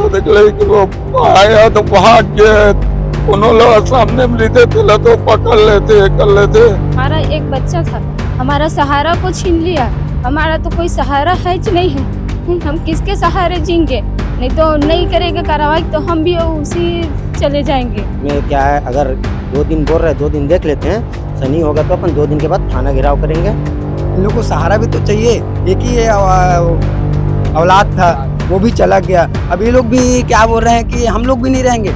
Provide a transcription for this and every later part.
तो देखले कि वो आया तो भाग गए, कोनो लोग सामने में रहते थे तो पकड़ लेते कर लेते। हमारा एक बच्चा था, हमारा सहारा को छीन लिया। हमारा तो कोई सहारा है ही नहीं है, हम किसके सहारे जीएंगे? नहीं तो नहीं करेगा कार्रवाई तो हम भी उसी चले जाएंगे। में क्या है, अगर 2 दिन बोल रहे 2 दिन देख लेते हैं, सही होगा तो अपन 2 दिन के बाद थाना घेराव करेंगे। इन लोग को सहारा भी तो चाहिए। एक ही औलाद था, वो भी चला गया। अब ये लोग भी क्या बोल रहे हैं कि हम लोग भी नहीं रहेंगे।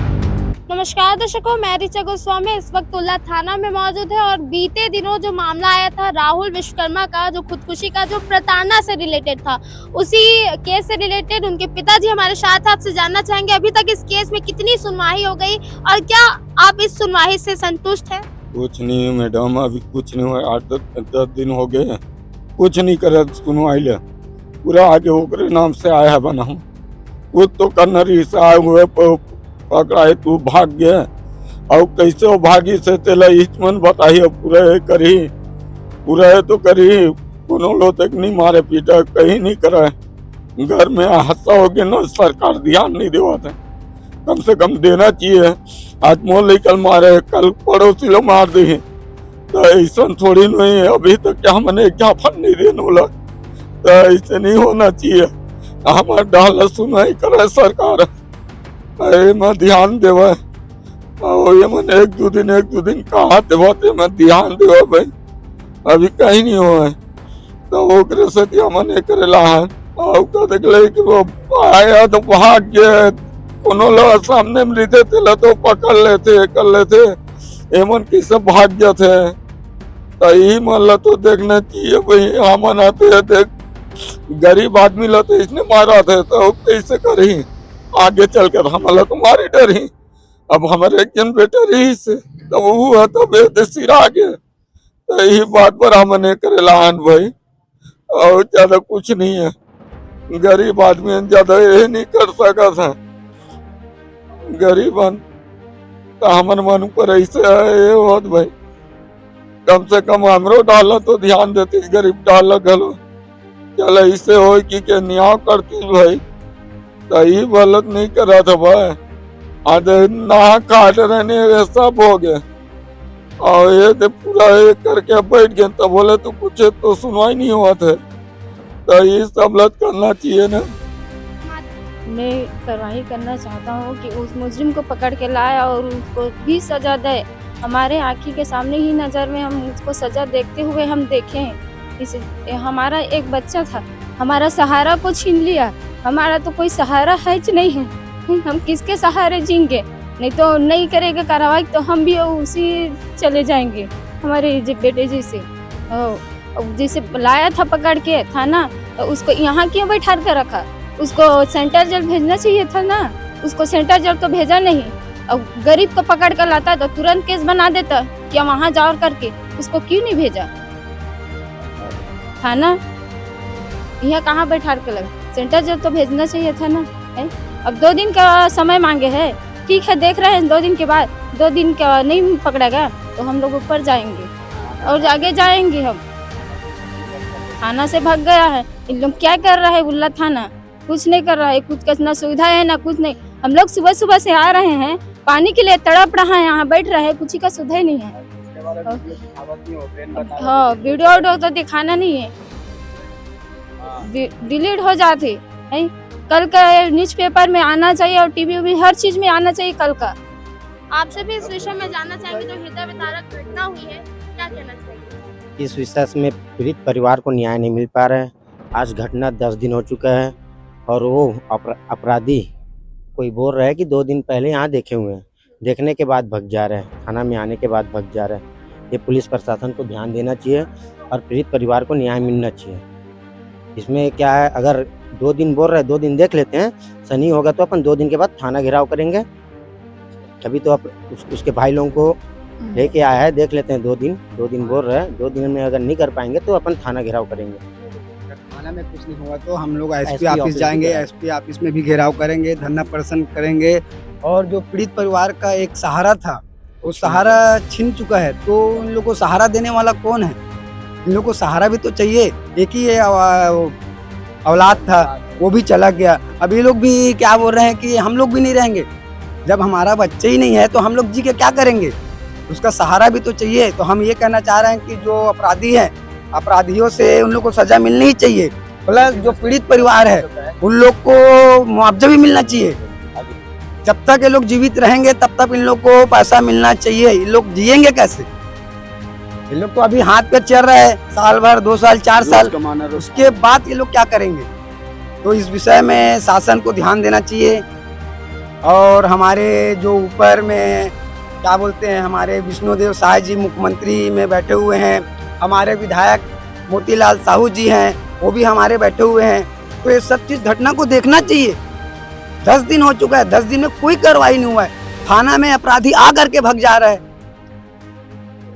नमस्कार दर्शकों, मैं ऋचा गोस्वामी इस वक्त तुल्ला थाना में मौजूद है और बीते दिनों जो मामला आया था राहुल विश्वकर्मा का, जो खुदकुशी का, जो प्रताड़ना से रिलेटेड था, उसी केस से रिलेटेड उनके पिताजी हमारे साथ। आपसे जानना चाहेंगे अभी तक इस केस में कितनी सुनवाई हो गई और क्या आप इस सुनवाई से संतुष्ट हैं? कुछ नहीं मैडम, अभी कुछ नहीं हुआ। 8-10 दिन हो गए, कुछ नहीं करे सुनवाई ले। पूरा आगे ओकरे नाम से आया है बना हूँ, कुछ तो करनरी से आए हुए पकड़ाए, तू भाग गया और कैसे वो भागी से तेला इचमन बताइए। पूरे करी, पूरे तो करी, कोनो लो तक नहीं मारे पीटा, कहीं नहीं करे। घर में हादसा हो गया ना, सरकार ध्यान नहीं देवा था, कम से कम देना चाहिए। आज मोल लेकर मारे, कल पड़ोसी लोग मार दी, तो ऐसा थोड़ी नहीं है। अभी तक क्या मैंने ज्ञापन नहीं देने वाला, तो ऐसे नहीं होना चाहिए। हमारे डाल सुनाई करे सरकार, मैं ध्यान देवा। ये मैंने 1-2 दिन कहा देवा, मैं ध्यान देवा भाई, अभी कहीं नहीं हुआ है। तो ओकरे से मैंने करेला है और का देखले कि वो आया तो भाग गए, कोनो लोग सामने में रहते थे तो पकड़ लेते कर लेते, एमन किसे भाग गए थे। तो यही मान तो देखना चाहिए भाई। हमन आते देख गरीब आदमी ला तो इसने मारा थे, तो कैसे करी आगे चलकर हमारा तो मारे डरी। अब हमारे एक जन बेटा रही से तो वो है तो बेदसिरा गया। तो यही बात पर हमने करेला भाई, और ज्यादा कुछ नहीं है। गरीब आदमी ज्यादा ये नहीं कर सका था, गरीब तो हमन मन पर ऐसे ये होत भाई। कम से कम हमरो डाला तो ध्यान देती, गरीब डाला गलो चल ऐसे हो कि न्याय करती भाई। तो ये गलत नहीं करा था भाई, आज ना काट रहने सब हो गए और ये तो पूरा एक करके बैठ गए। तो बोले तो कुछ तो सुनवाई नहीं हुआ था, तो ये सब लत करना चाहिए ना। मैं कार्रवाई करना चाहता हूँ कि उस मुजरिम को पकड़ के लाए और उसको भी सजा दे। हमारे आँखी के सामने ही नज़र में हम उसको सजा देखते हुए हम देखें। इस हमारा एक बच्चा था, हमारा सहारा को छीन लिया। हमारा तो कोई सहारा है ही नहीं है, हम किसके सहारे जीएंगे? नहीं तो नहीं करेगा कार्रवाई तो हम भी उसी चले जाएंगे। हमारे बेटे जैसे लाया था पकड़ के थाना, तो उसको यहाँ क्यों बैठा कर रखा? उसको सेंट्रल जेल भेजना चाहिए था ना, उसको सेंट्रल जेल तो भेजा नहीं। और गरीब को पकड़ कर लाता तो तुरंत केस बना देता कि वहाँ जाओ करके, उसको क्यों नहीं भेजा थाना? यहाँ कहाँ बैठा कर लगा? सेंट्रल जेल तो भेजना चाहिए था ना है? अब 2 दिन का समय मांगे हैं, ठीक है देख रहे हैं 2 दिन के बाद, 2 दिन का नहीं पकड़ेगा तो हम लोग ऊपर जाएंगे और आगे जाएंगे। हम थाना से भाग गया है, इन लोग क्या कर रहा है? उल्ला थाना कुछ नहीं कर रहा है, कुछ ना सुविधा है ना कुछ नहीं। हम लोग सुबह से आ रहे हैं, पानी के लिए तड़प रहा है, यहाँ बैठ रहे हैं, कुछ का सुविधा ही नहीं है। हाँ वीडियो तो दिखाना नहीं है, डिलीट हो जाती है। कल का न्यूज़पेपर में आना चाहिए और टीवी में हर चीज में आना चाहिए कल का। आपसे भी इस विषय में जानना चाहेंगे, जो हृदय विदारक घटना हुई है, क्या कहना चाहिए? इस विषय में पीड़ित परिवार को न्याय नहीं मिल पा रहा है। आज घटना 10 दिन हो चुका है और वो अपराधी कोई बोल रहा है कि 2 दिन पहले यहाँ देखे हुए हैं, देखने के बाद भग जा रहे हैं, थाना में आने के बाद भग जा रहे हैं। ये पुलिस प्रशासन को ध्यान देना चाहिए और पीड़ित परिवार को न्याय मिलना चाहिए। इसमें क्या है, अगर 2 दिन बोल रहे 2 दिन देख लेते हैं, सही होगा तो अपन 2 दिन के बाद थाना घेराव करेंगे। तभी तो उसके भाई लोगों को लेके आया है, देख लेते हैं 2 दिन बोल रहे हैं, 2 दिन में अगर नहीं कर पाएंगे तो अपन थाना घेराव करेंगे। थाना में कुछ नहीं होगा तो हम लोग एसपी ऑफिस जाएंगे, एसपी ऑफिस में भी घेराव करेंगे, धरना प्रदर्शन करेंगे। और जो पीड़ित परिवार का एक सहारा था, वो सहारा छिन चुका है, तो इन लोगों को सहारा देने वाला कौन है? इन लोगों को सहारा भी तो चाहिए। एक ही औलाद था वो भी चला गया। अब ये लोग भी क्या बोल रहे हैं कि हम लोग भी नहीं रहेंगे। जब हमारा बच्चे ही नहीं है तो हम लोग जी के क्या करेंगे? उसका सहारा भी तो चाहिए। तो हम ये कहना चाह रहे हैं कि जो अपराधी हैं, अपराधियों से उन लोग को सजा मिलनी ही चाहिए। प्लस जो पीड़ित परिवार है उन लोग को मुआवजा भी मिलना चाहिए। जब तक ये लोग जीवित रहेंगे तब तक इन लोग को पैसा मिलना चाहिए। ये लोग जिएंगे कैसे? ये लोग तो अभी हाथ पे चल रहे हैं, साल भर, 2 साल, 4 साल, उसके बाद ये लोग क्या करेंगे? तो इस विषय में शासन को ध्यान देना चाहिए। और हमारे जो ऊपर में क्या बोलते हैं, हमारे विष्णुदेव साय जी मुख्यमंत्री में बैठे हुए हैं, हमारे विधायक मोतीलाल साहू जी हैं, वो भी हमारे बैठे हुए हैं। तो ये सब चीज घटना को देखना चाहिए। 10 दिन हो चुका है, 10 दिन में कोई कार्रवाई नहीं हुआ है। थाना में अपराधी आ करके भग जा रहा है।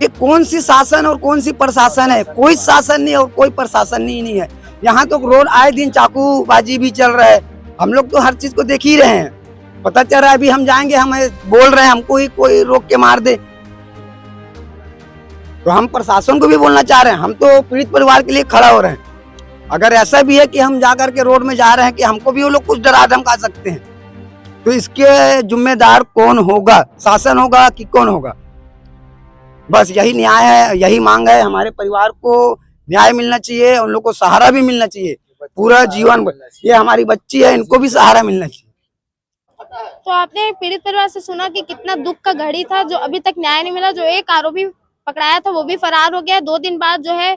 ये कौन सी शासन और कौन सी प्रशासन है? कोई शासन नहीं और कोई प्रशासन नहीं है। यहाँ तो रोड आए दिन चाकूबाजी भी चल रहा है। हम लोग तो हर चीज को देख ही रहे हैं। पता चल रहा है अभी हम जाएंगे, हम बोल रहे हैं, हमको ही कोई रोक के मार दे। तो हम प्रशासन को भी बोलना चाह रहे हैं, हम तो पीड़ित परिवार के लिए खड़ा हो रहे हैं। अगर ऐसा भी है कि हम जा करके रोड में जा रहे हैं कि हमको भी वो लोग कुछ डरा धमका सकते हैं, तो इसके जिम्मेदार कौन होगा? शासन होगा कि कौन होगा? बस यही न्याय है, यही मांग है। हमारे परिवार को न्याय मिलना चाहिए, उन लोग को सहारा भी मिलना चाहिए पूरा जीवन। ये हमारी बच्ची है, इनको भी सहारा मिलना चाहिए। तो आपने पीड़ित परिवार से सुना कि कितना दुख का घड़ी था, जो अभी तक न्याय नहीं मिला। जो एक आरोपी पकड़ाया था वो भी फरार हो गया। 2 दिन बाद जो है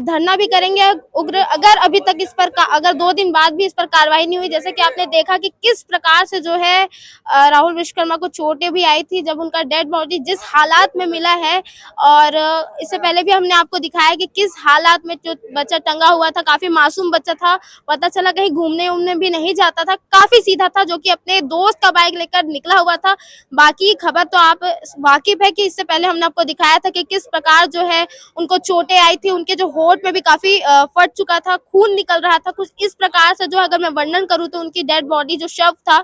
धरना भी करेंगे उग्र। अगर अभी तक इस पर अगर 2 दिन बाद भी इस पर कार्रवाई नहीं हुई, जैसे कि आपने देखा कि किस प्रकार से जो है राहुल विश्वकर्मा को चोटें भी आई थी जब उनका डेड बॉडी जिस हालात में मिला है। और इससे पहले भी हमने आपको दिखाया कि किस हालात में जो बच्चा टंगा हुआ था, काफी मासूम बच्चा था। पता चला कहीं घूमने उमने भी नहीं जाता था, काफी सीधा था, जो कि अपने दोस्त का बाइक लेकर निकला हुआ था। बाकी खबर तो आप वाकिफ है कि इससे पहले हमने आपको दिखाया था कि किस प्रकार जो है उनको चोटें आई थी। उनके जो होंठ में भी काफी फट चुका था, खून निकल रहा था। कुछ इस प्रकार से जो अगर मैं वर्णन करूं तो उनकी डेड बॉडी जो शव था,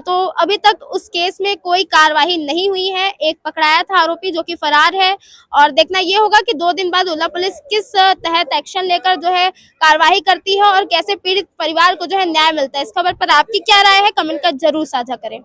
तो अभी तक उस केस में कोई कार्रवाई नहीं हुई है। एक पकड़ाया था आरोपी जो कि फरार है। और देखना ये होगा कि 2 दिन बाद उला पुलिस किस तहत एक्शन लेकर जो है कार्रवाई करती है और कैसे पीड़ित परिवार को जो है न्याय मिलता है। इस खबर पर आपकी क्या राय है? कमेंट कर जरूर साझा करें।